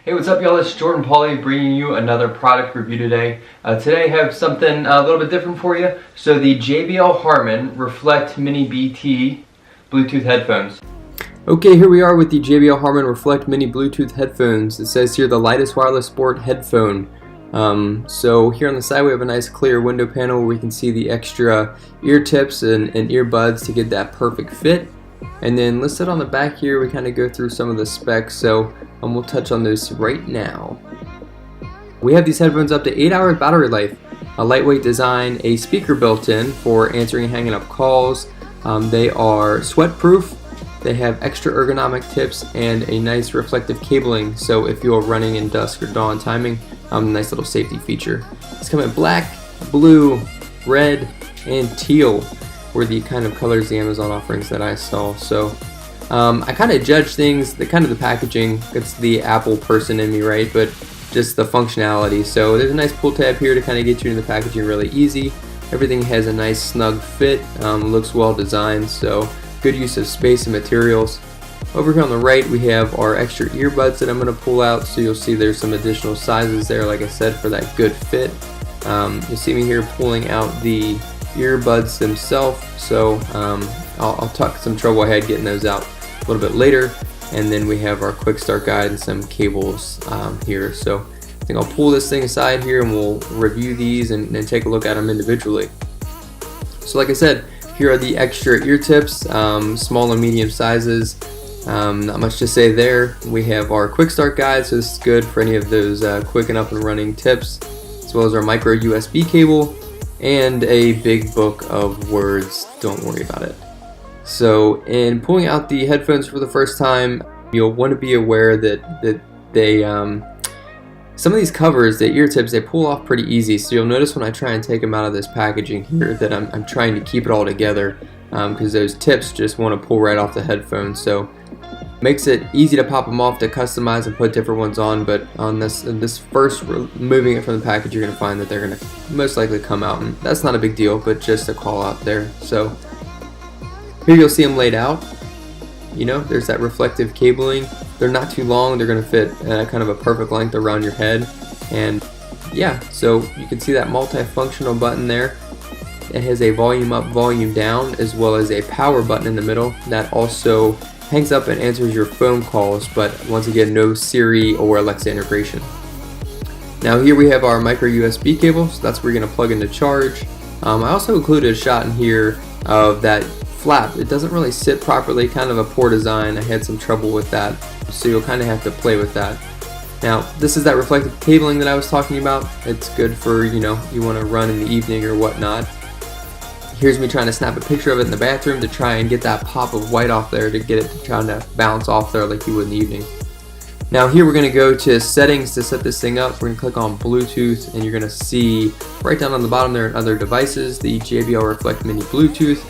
Hey, what's up y'all? It's Jordan Pauly bringing you another product review today. Today I have something a little bit different for you. So the JBL Harman Reflect Mini BT Bluetooth headphones. Okay, here we are with the JBL Harman Reflect Mini Bluetooth headphones. It says here the lightest wireless sport headphone. So here on the side we have a nice clear window panel where we can see the extra ear tips and earbuds to get that perfect fit. And then listed on the back here we kind of go through some of the specs, so we'll touch on those right now. We have these headphones up to 8 hours battery life, a lightweight design, a speaker built in for answering and hanging up calls. They are sweat proof, they have extra ergonomic tips and a nice reflective cabling, so if you're running in dusk or dawn timing, nice little safety feature. It's come in black, blue, red, and teal were the kind of colors the Amazon offerings that I saw. So I kind of judge things, the packaging, it's the Apple person in me, right? But just the functionality. So there's a nice pull tab here to kind of get you into the packaging really easy. Everything has a nice snug fit, looks well designed, so good use of space and materials. Over here on the right we have our extra earbuds that I'm going to pull out, so you'll see there's some additional sizes there, like I said, for that good fit. You'll see me here pulling out the earbuds themselves, so I'll tuck some trouble I had getting those out a little bit later. And then we have our quick start guide and some cables here, so I think I'll pull this thing aside here and we'll review these and take a look at them individually. So like I said, here are the extra ear tips, small and medium sizes. Not much to say there. We have our quick start guide, so this is good for any of those quick and up and running tips, as well as our micro USB cable and a big book of words. Don't worry about it. So in pulling out the headphones for the first time, you'll want to be aware that they some of these covers, the ear tips, they pull off pretty easy. So you'll notice when I try and take them out of this packaging here that I'm trying to keep it all together, because those tips just want to pull right off the headphones. So makes it easy to pop them off, to customize and put different ones on, but on this first removing it from the package, you're going to find that they're going to most likely come out, and that's not a big deal, but just a call out there. So here you'll see them laid out. You know, there's that reflective cabling. They're not too long, they're going to fit kind of a perfect length around your head. And yeah, so you can see that multifunctional button there. It has a volume up, volume down, as well as a power button in the middle that also hangs up and answers your phone calls, but once again, no Siri or Alexa integration. Now here we have our micro USB cable, so that's where you're going to plug in to charge. I also included a shot in here of that flap. It doesn't really sit properly, kind of a poor design. I had some trouble with that, so you'll kind of have to play with that. Now this is that reflective cabling that I was talking about. It's good for, you know, you want to run in the evening or whatnot. Here's me trying to snap a picture of it in the bathroom to try and get that pop of white off there, to get it to try to bounce off there like you would in the evening. Now here we're going to go to settings to set this thing up. We're going to click on Bluetooth, and you're going to see right down on the bottom there in other devices, the JBL Reflect Mini Bluetooth.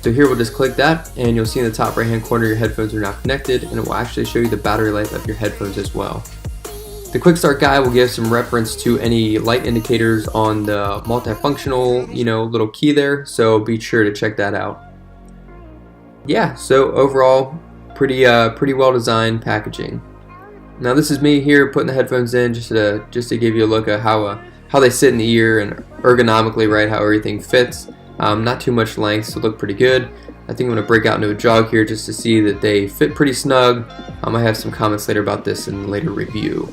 So here we'll just click that, and you'll see in the top right hand corner your headphones are now connected, and it will actually show you the battery life of your headphones as well. The quick start guide will give some reference to any light indicators on the multifunctional, you know, little key there, so be sure to check that out. Yeah, so overall, pretty well designed packaging. Now this is me here putting the headphones in just to give you a look at how they sit in the ear and ergonomically, right, how everything fits. Not too much length, so look pretty good. I think I'm going to break out into a jog here just to see that they fit pretty snug. I have some comments later about this in a later review.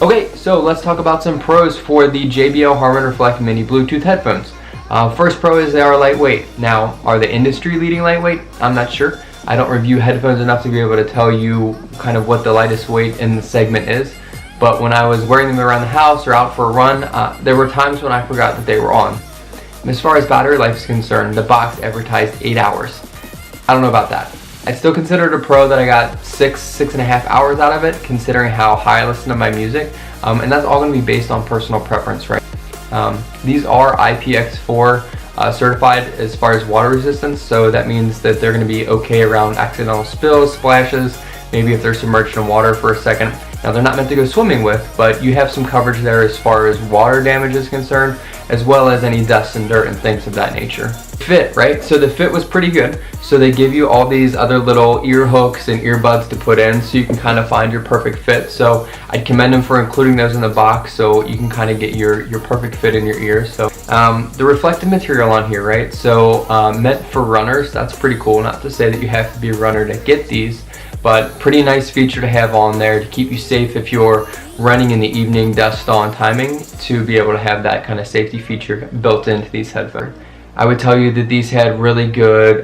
Okay, so let's talk about some pros for the JBL Harman Reflect Mini Bluetooth headphones. First pro is they are lightweight. Now, are they industry leading lightweight? I'm not sure. I don't review headphones enough to be able to tell you kind of what the lightest weight in the segment is. But when I was wearing them around the house or out for a run, there were times when I forgot that they were on. And as far as battery life is concerned, the box advertised 8 hours. I don't know about that. I still consider it a pro that I got 6.5 hours out of it, considering how high I listen to my music, and that's all going to be based on personal preference, right? These are IPX4 certified as far as water resistance, so that means that they're going to be okay around accidental spills, splashes, maybe if they're submerged in water for a second. Now they're not meant to go swimming with, but you have some coverage there as far as water damage is concerned, as well as any dust and dirt and things of that nature. Fit, right? So the fit was pretty good. So they give you all these other little ear hooks and earbuds to put in so you can kind of find your perfect fit. So I'd commend them for including those in the box so you can kind of get your perfect fit in your ears. So the reflective material on here, right? So meant for runners, that's pretty cool. Not to say that you have to be a runner to get these, but pretty nice feature to have on there to keep you safe if you're running in the evening, dusk on timing, to be able to have that kind of safety feature built into these headphones. I would tell you that these had really good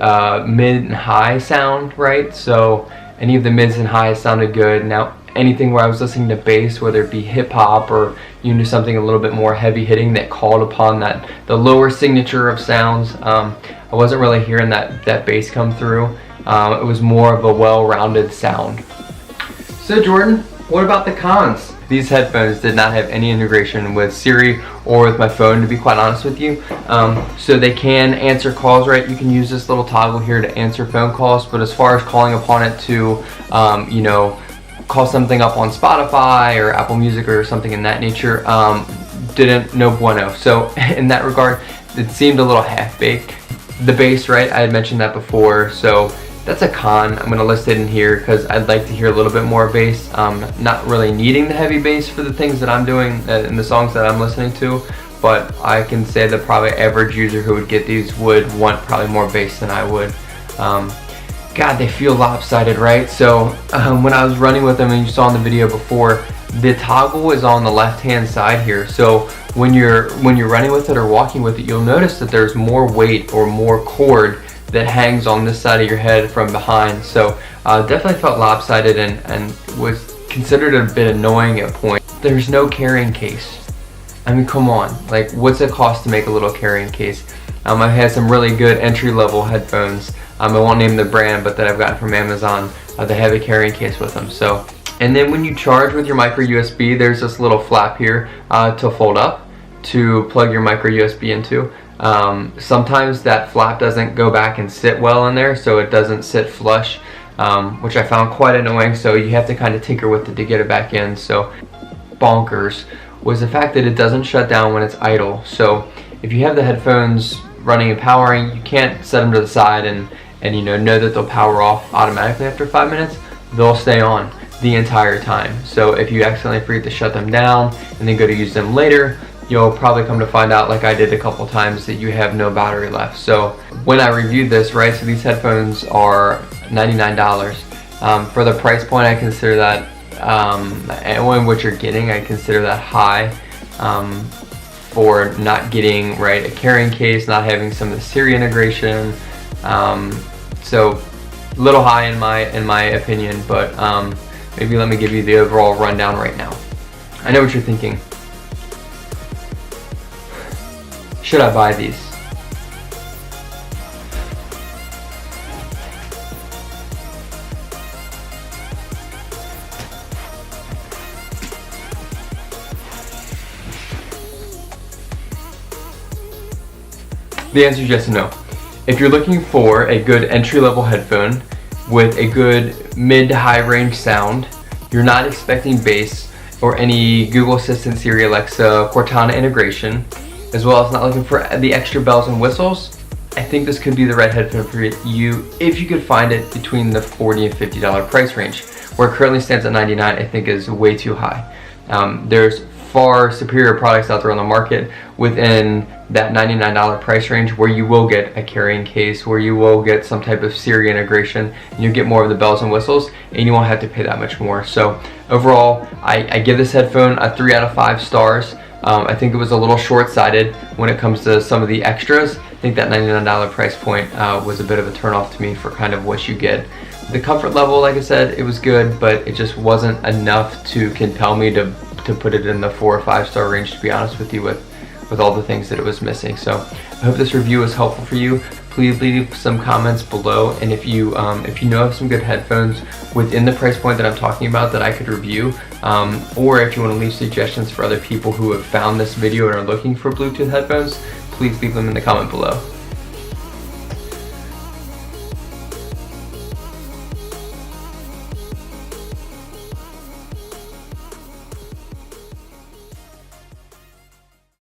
mid and high sound, right? So any of the mids and highs sounded good. Now anything where I was listening to bass, whether it be hip hop or you knew something a little bit more heavy hitting that called upon the lower signature of sounds, I wasn't really hearing that bass come through. It was more of a well-rounded sound. So Jordan, what about the cons? These headphones did not have any integration with Siri or with my phone, to be quite honest with you. So they can answer calls, right? You can use this little toggle here to answer phone calls, but as far as calling upon it to, you know, call something up on Spotify or Apple Music or something in that nature, no bueno. So in that regard, it seemed a little half-baked. The bass, right? I had mentioned that before, so that's a con. I'm going to list it in here because I'd like to hear a little bit more bass. Not really needing the heavy bass for the things that I'm doing in the songs that I'm listening to, but I can say the probably average user who would get these would want probably more bass than I would. God, they feel lopsided, right? So when I was running with them, and you saw in the video before, the toggle is on the left-hand side here. So when you're running with it or walking with it, you'll notice that there's more weight or more cord that hangs on this side of your head from behind. So definitely felt lopsided and was considered a bit annoying at points. There's no carrying case. I mean, come on, like what's it cost to make a little carrying case? I've had some really good entry-level headphones. I won't name the brand, but that I've gotten from Amazon. They have a carrying case with them. So, and then when you charge with your micro USB, there's this little flap here to fold up to plug your micro USB into. Sometimes that flap doesn't go back and sit well in there, so it doesn't sit flush, which I found quite annoying. So you have to kind of tinker with it to get it back in. So bonkers was the fact that it doesn't shut down when it's idle. So if you have the headphones running and powering, you can't set them to the side and you know that they'll power off automatically after 5 minutes. They'll stay on the entire time. So if you accidentally forget to shut them down and then go to use them later, you'll probably come to find out, like I did a couple times, that you have no battery left. So when I reviewed this, right, so these headphones are $99. For the price point, I consider that, and what you're getting, I consider that high. For not getting, right, a carrying case, not having some of the Siri integration. So a little high in my opinion, but maybe let me give you the overall rundown right now. I know what you're thinking. Should I buy these? The answer is yes and no. If you're looking for a good entry-level headphone with a good mid to high range sound, you're not expecting bass or any Google Assistant, Siri, Alexa, Cortana integration, as well as not looking for the extra bells and whistles, I think this could be the right headphone for you if you could find it between the $40 and $50 price range. Where it currently stands at $99, I think is way too high. There's far superior products out there on the market within that $99 price range where you will get a carrying case, where you will get some type of Siri integration, and you get more of the bells and whistles, and you won't have to pay that much more. So overall, I give this headphone a 3 out of 5 stars. I think it was a little short-sighted when it comes to some of the extras. I think that $99 price point was a bit of a turnoff to me for kind of what you get. The comfort level, like I said, it was good, but it just wasn't enough to compel me to put it in the 4 or 5 star range, to be honest with you, with all the things that it was missing. So I hope this review was helpful for you. Please leave some comments below, and if you know of some good headphones within the price point that I'm talking about that I could review, or if you want to leave suggestions for other people who have found this video and are looking for Bluetooth headphones, please leave them in the comment below.